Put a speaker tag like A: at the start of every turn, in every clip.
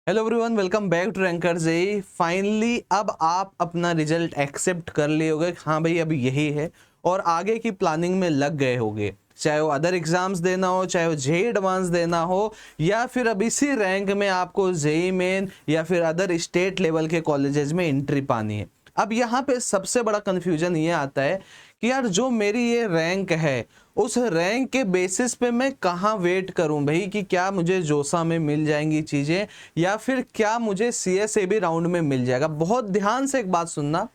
A: Hello everyone, welcome back to Ranker JEE. Finally अब आप अपना रिजल्ट एक्सेप्ट कर लिए होगे, हाँ भाई अब यही है, और आगे की प्लानिंग में लग गए होगे। चाहे वो अदर एग्जाम्स देना हो, चाहे वो जेई एडवांस देना हो, या फिर अब इसी रैंक में आपको जेई मेन या फिर अदर स्टेट लेवल के कॉलेजेस में एंट्री पानी है। अब यहाँ पे सबसे बड़ा कन्फ्यूजन ये आता है कि यार जो मेरी ये रैंक है उस रैंक के बेसिस पे मैं कहाँ वेट करूं भाई, कि क्या मुझे जोसा में मिल जाएंगी चीज़ें या फिर क्या मुझे सीएसएबी राउंड में मिल जाएगा। बहुत ध्यान से एक बात सुनना,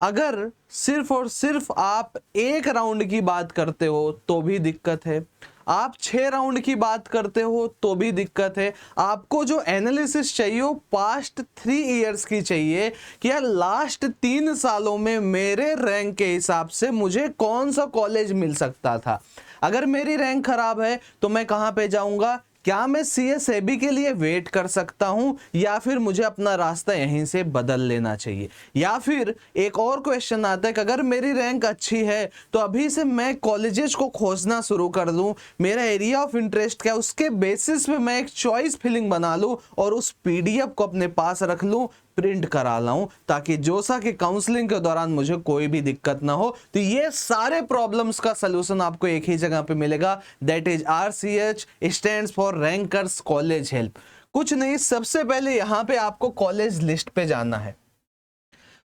A: अगर सिर्फ और सिर्फ आप एक राउंड की बात करते हो तो भी दिक्कत है, आप 6 राउंड की बात करते हो तो भी दिक्कत है। आपको जो एनालिसिस चाहिए वो पास्ट 3 इयर्स की चाहिए कि यार लास्ट 3 सालों में मेरे रैंक के हिसाब से मुझे कौन सा कॉलेज मिल सकता था। अगर मेरी रैंक खराब है तो मैं कहाँ पे जाऊंगा, क्या मैं सीएसएबी के लिए वेट कर सकता हूं या फिर मुझे अपना रास्ता यहीं से बदल लेना चाहिए। या फिर एक और क्वेश्चन आता है कि अगर मेरी रैंक अच्छी है तो अभी से मैं कॉलेजेस को खोजना शुरू कर दूं, मेरा एरिया ऑफ इंटरेस्ट क्या है उसके बेसिस पे मैं एक चॉइस फिलिंग बना लूं और उस पीडीएफ को अपने पास रख लूं, प्रिंट करा लाऊं, ताकि जोसा के काउंसलिंग के दौरान मुझे कोई भी दिक्कत ना हो। तो ये सारे प्रॉब्लम्स का सलूशन आपको एक ही जगह पे मिलेगा, that is RCH, stands for rankers college help. कुछ नहीं, सबसे पहले यहाँ पे आपको कॉलेज लिस्ट पे जाना है।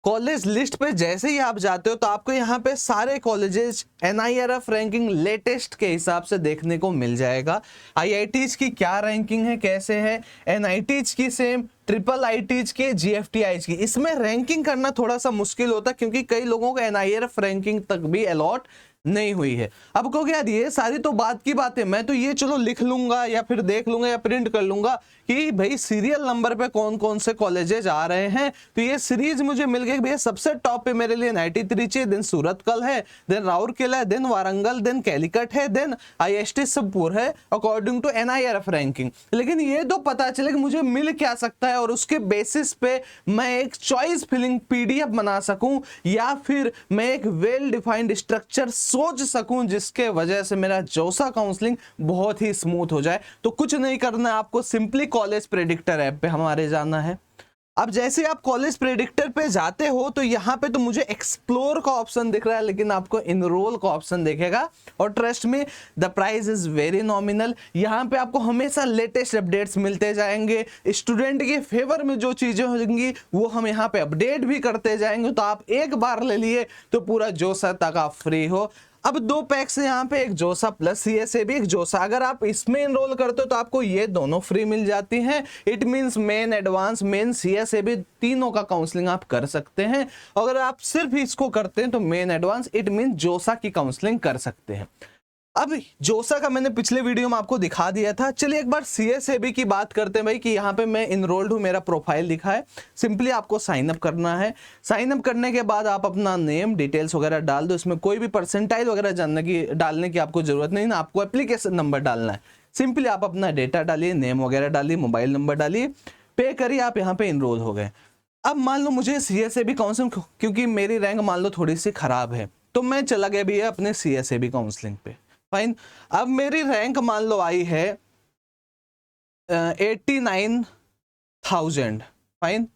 A: कॉलेज लिस्ट पे जैसे ही आप जाते हो तो आपको यहाँ पे सारे कॉलेजेस एनआईआरएफ रैंकिंग लेटेस्ट के हिसाब से देखने को मिल जाएगा। आईआईटीज की क्या रैंकिंग है, कैसे है, एनआईटीज की सेम, ट्रिपल आईटीज की, जीएफटीआईज की। इसमें रैंकिंग करना थोड़ा सा मुश्किल होता है क्योंकि कई लोगों को एनआईआरएफ रैंकिंग तक भी अलॉट नहीं हुई है। अब कहोगे यार ये सारी तो बात की बात है, मैं तो ये चलो लिख लूंगा या फिर देख लूंगा या प्रिंट कर लूंगा कि भाई सीरियल नंबर पे कौन कौन से कॉलेजेस आ रहे हैं, तो ये सीरीज मुझे मिल गई। भैया सबसे टॉप पे मेरे लिए 93 चाहिए, देन सूरतकल है, देन राउरकेला है, देन वारंगल, देन कैलिकट है, देन आईएसटी सबपुर है अकॉर्डिंग टू एनआईआरएफ रैंकिंग। लेकिन ये तो पता चले कि मुझे मिल क्या सकता है और उसके बेसिस पे मैं एक चॉइस फिलिंग पीडीएफ बना सकूं या फिर मैं एक वेल डिफाइंड स्ट्रक्चर सोच सकूं जिसके वजह से मेरा जोसा काउंसलिंग बहुत ही स्मूथ हो जाए। तो कुछ नहीं करना है, आपको सिंपली कॉलेज प्रेडिक्टर ऐप पे हमारे जाना है। अब जैसे आप कॉलेज प्रेडिक्टर पे जाते हो तो यहाँ पे तो मुझे एक्सप्लोर का ऑप्शन दिख रहा है, लेकिन आपको इनरोल का ऑप्शन दिखेगा। और ट्रस्ट में the price is very nominal. यहाँ पे आपको हमेशा लेटेस्ट अपडेट्स मिलते जाएंगे, स्टूडेंट के फेवर में जो चीजें होंगी वो हम यहाँ पे अपडेट भी करते जाएंगे। तो आप एक बार ले लिए तो पूरा जोसा तक आप फ्री हो। अब 2 पैक्स यहाँ पे, एक जोसा प्लस सीएसएबी, एक जोसा। अगर आप इसमें एनरोल करते हो तो आपको ये दोनों फ्री मिल जाती हैं। It means main, advance, main, CSAB तीनों का काउंसलिंग आप कर सकते हैं। अगर आप सिर्फ इसको करते हैं तो मेन, एडवांस, इट मींस जोसा की काउंसलिंग कर सकते हैं। अब जोसा का मैंने पिछले वीडियो में आपको दिखा दिया था। चलिए एक बार सीएसएबी की बात करते हैं भाई, कि यहाँ पे मैं इनरोल्ड हूँ, मेरा प्रोफाइल दिखा है। सिंपली आपको साइन अप करना है। साइन अप करने के बाद आप अपना नेम डिटेल्स वगैरह डाल दो। इसमें कोई भी परसेंटाइल वगैरह डालने की आपको जरूरत नहीं ना, आपको एप्लीकेशन नंबर डालना है। सिंपली आप अपना डेटा डालिए, नेम वगैरह डालिए, मोबाइल नंबर डालिए, पे करिए, आप यहाँ पे इनरोल हो गए। अब मान लो मुझे सीएसएबी काउंसलिंग, क्योंकि मेरी रैंक मान लो थोड़ी सी खराब है, तो मैं चला गया भी अपने सीएसएबी काउंसलिंग पे। फाइन, अब मेरी रैंक मान लो आई है 89,000। फाइन,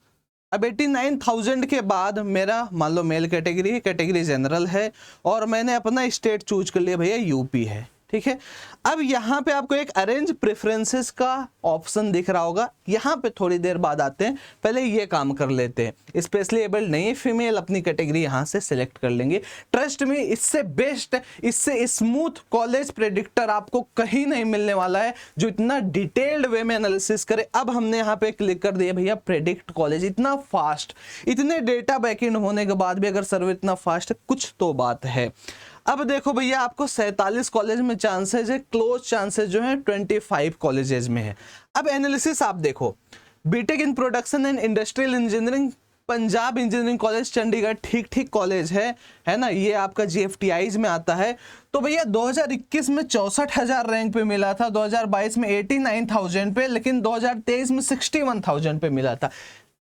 A: अब 89,000 के बाद मेरा मान लो मेल कैटेगरी, कैटेगरी जनरल है, और मैंने अपना स्टेट चूज कर लिया भैया यूपी है। ठीक है, अब यहाँ पे आपको एक अरेंज प्रेफरेंसेस का ऑप्शन दिख रहा होगा। यहाँ पे थोड़ी देर बाद आते हैं, पहले ये काम कर लेते हैं। स्पेशली एबल्ड नहीं फीमेल अपनी कैटेगरी यहाँ से सिलेक्ट कर लेंगे। ट्रस्ट में इससे बेस्ट, इससे स्मूथ कॉलेज प्रेडिक्टर आपको कहीं नहीं मिलने वाला है जो इतना डिटेल्ड वे में एनालिसिस करे। अब हमने यहाँ पे क्लिक कर दिया भैया प्रेडिक्ट कॉलेज। इतना फास्ट, इतने डेटा बैकएंड होने के बाद भी अगर सर्वर इतना फास्ट है, कुछ तो बात है। अब देखो भैया, आपको 47 कॉलेज में चांसेस है, क्लोज चांसेस जो है 25 कॉलेजेस में है। अब एनालिसिस आप देखो, BTech in production and industrial engineering, Punjab engineering college Chandigarh, ठीक ठीक कॉलेज है ना, ये आपका जीएफटीआईज में आता है। तो भैया 2021 में 64,000 रैंक पे मिला था, 2022 में 89,000 पे, लेकिन 2023 में 61,000 पे मिला था।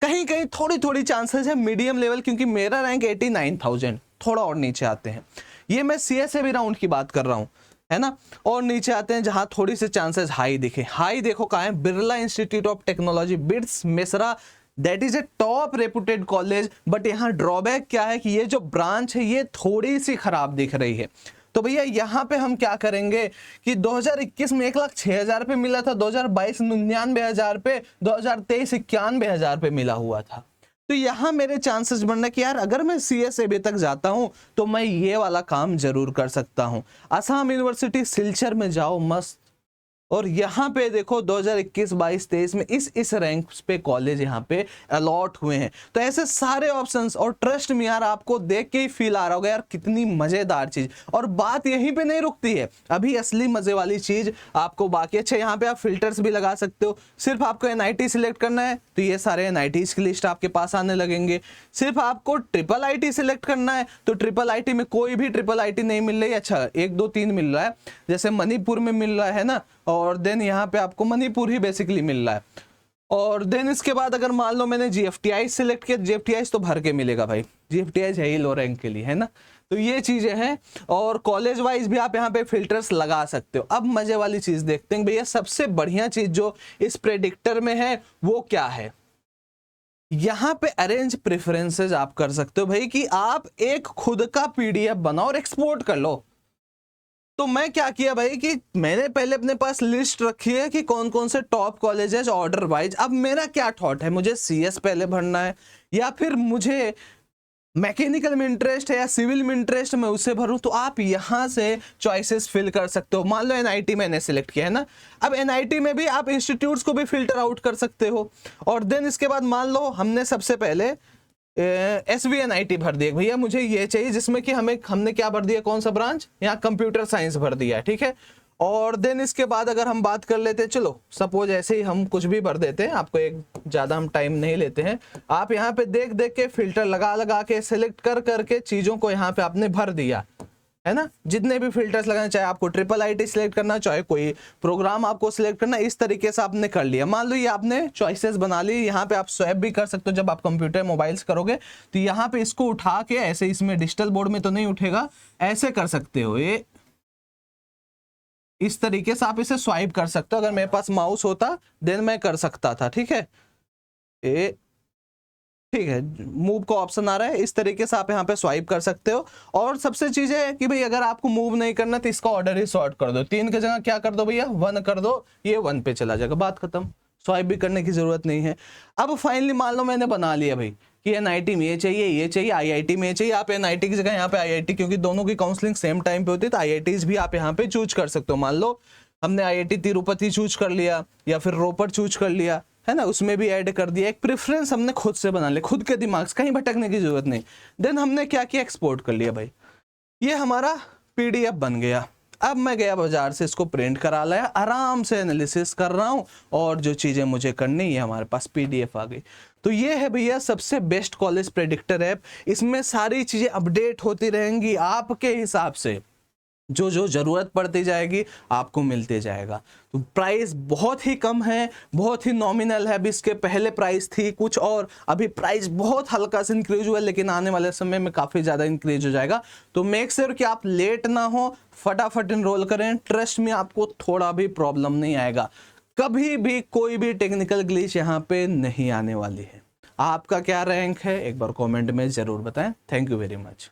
A: कहीं कहीं थोड़ी थोड़ी चांसेस है मीडियम लेवल, क्योंकि मेरा रैंक 89,000, थोड़ा और नीचे आते हैं। ये मैं सीएसएबी राउंड की बात कर रहा हूँ, है ना। और नीचे आते हैं जहां थोड़ी सी चांसेस हाई दिखे, हाई देखो कहाँ है, Birla institute of technology bits Mesra, that is a top reputed college. But यहाँ ड्रॉबैक क्या है कि ये जो ब्रांच है ये थोड़ी सी खराब दिख रही है। तो भैया यहाँ पे हम क्या करेंगे कि 2021 में 1,06,000 पे मिला था, 2022 99,000 पे, 2023 91,000 पे मिला हुआ था। तो यहाँ मेरे चांसेस बनने कि यार अगर मैं CSAB तक जाता हूँ तो मैं ये वाला काम जरूर कर सकता हूँ। असम यूनिवर्सिटी सिलचर में जाओ मस्त, और यहाँ पे देखो 2021, 22, 23 में इस रैंक पे कॉलेज यहाँ पे अलॉट हुए हैं। तो ऐसे सारे ऑप्शंस, और ट्रस्ट में यार आपको देख के ही फील आ रहा होगा यार कितनी मजेदार चीज। और बात यहीं पे नहीं रुकती है, अभी असली मजे वाली चीज आपको बाकी। अच्छा यहाँ पे आप फिल्टर्स भी लगा सकते हो, सिर्फ आपको NIT सिलेक्ट करना है तो ये सारे NITs की लिस्ट आपके पास आने लगेंगे। सिर्फ आपको IIIT सिलेक्ट करना है तो IIIT में कोई भी IIIT नहीं मिल रही, अच्छा 1, 2, 3 मिल रहा है, जैसे मणिपुर में मिल रहा है ना, और देन यहाँ पे आपको मणिपुर ही बेसिकली मिल रहा है। और देन इसके बाद अगर मान लो मैंने GFTI सिलेक्ट किया, GFTI तो भर के मिलेगा भाई, GFTI है ही लो रैंक के लिए, है ना। तो ये चीजें हैं, और कॉलेज वाइज भी आप यहाँ पे फिल्टर्स लगा सकते हो। अब मजे वाली चीज देखते हैं भैया, सबसे बढ़िया चीज जो इस प्रेडिक्टर में है वो क्या है। यहाँ पे अरेंज प्रेफरेंसेस आप कर सकते हो भाई, कि आप एक खुद का PDF बनाओ और एक्सपोर्ट कर लो। तो मैं क्या किया भाई कि मैंने पहले अपने पास लिस्ट रखी है कि कौन कौन से टॉप कॉलेजेस ऑर्डर वाइज। अब मेरा क्या थॉट है, मुझे CS पहले भरना है या फिर मुझे मैकेनिकल में इंटरेस्ट है या सिविल में इंटरेस्ट है मैं उसे भरूं। तो आप यहां से चॉइसेस फिल कर सकते हो। मान लो NIT मैंने सिलेक्ट किया है ना, अब NIT में भी आप इंस्टीट्यूट्स को भी फिल्टर आउट कर सकते हो। और देन इसके बाद मान लो हमने सबसे पहले SVNIT भर दिया, भैया मुझे ये चाहिए जिसमें कि हमने क्या भर दिया, कौन सा ब्रांच, यहाँ कंप्यूटर साइंस भर दिया है, ठीक है। और देन इसके बाद अगर हम बात कर लेते हैं, चलो सपोज ऐसे ही हम कुछ भी भर देते हैं, आपको एक ज़्यादा हम टाइम नहीं लेते हैं। आप यहाँ पे देख देख के फिल्टर लगा के सिलेक्ट कर करके चीज़ों को यहाँ पे आपने भर दिया, है ना। जितने भी फिल्टर्स लगाने, चाहे आपको IIIT सिलेक्ट करना, चाहे कोई प्रोग्राम आपको सिलेक्ट करना, इस तरीके से आपने कर लिया। मान लो ये आपने चॉइसेस बना ली, यहाँ पे आप स्वैप भी कर सकते हो। जब आप कंप्यूटर मोबाइल्स करोगे तो यहाँ पे इसको उठा के ऐसे, इसमें डिजिटल बोर्ड में तो नहीं उठेगा, ऐसे कर सकते हो, ये इस तरीके से आप इसे स्वाइप कर सकते हो। अगर मेरे पास माउस होता देन मैं कर सकता था, ठीक है। ठीक है, मूव का ऑप्शन आ रहा है, इस तरीके से आप यहाँ पे स्वाइप कर सकते हो। और सबसे चीज है कि भाई अगर आपको मूव नहीं करना तो इसका ऑर्डर ही सॉर्ट कर दो, 3 की जगह क्या कर दो भैया 1 कर दो, ये 1 पे चला जाएगा, बात खत्म, स्वाइप भी करने की जरूरत नहीं है। अब फाइनली मान लो मैंने बना लिया भाई कि NIT में ये चाहिए, IIT में ये चाहिए। आप NIT की जगह यहाँ पे IIT, क्योंकि दोनों की काउंसलिंग सेम टाइम पे होती है तो IITs भी आप यहाँ पे चूज कर सकते हो। मान लो हमने IIT तिरुपति चूज कर लिया या फिर रोपड़ चूज कर लिया, है ना, उसमें भी ऐड कर दिया। एक प्रेफरेंस हमने खुद से बना लिया, खुद के दिमाग से, कहीं भटकने की जरूरत नहीं। देन हमने क्या किया, एक्सपोर्ट कर लिया भाई, ये हमारा PDF बन गया। अब मैं गया बाजार से इसको प्रिंट करा लाया, आराम से एनालिसिस कर रहा हूँ और जो चीज़ें मुझे करनी है हमारे पास PDF आ गई। तो ये है भैया सबसे बेस्ट कॉलेज प्रेडिक्टर ऐप। इसमें सारी चीज़ें अपडेट होती रहेंगी, आपके हिसाब से जो जो ज़रूरत पड़ती जाएगी आपको मिलते जाएगा। तो प्राइस बहुत ही कम है, बहुत ही नॉमिनल है। अभी इसके पहले प्राइस थी कुछ और, अभी प्राइस बहुत हल्का से इंक्रीज हुआ है, लेकिन आने वाले समय में काफ़ी ज़्यादा इंक्रीज हो जाएगा। तो मेक श्योर कि आप लेट ना हो, फटाफट इनरोल करें। ट्रस्ट में आपको थोड़ा भी प्रॉब्लम नहीं आएगा, कभी भी कोई भी टेक्निकल ग्लिच यहाँ पे नहीं आने वाली है। आपका क्या रैंक है एक बार कॉमेंट में ज़रूर बताएं। Thank you very much.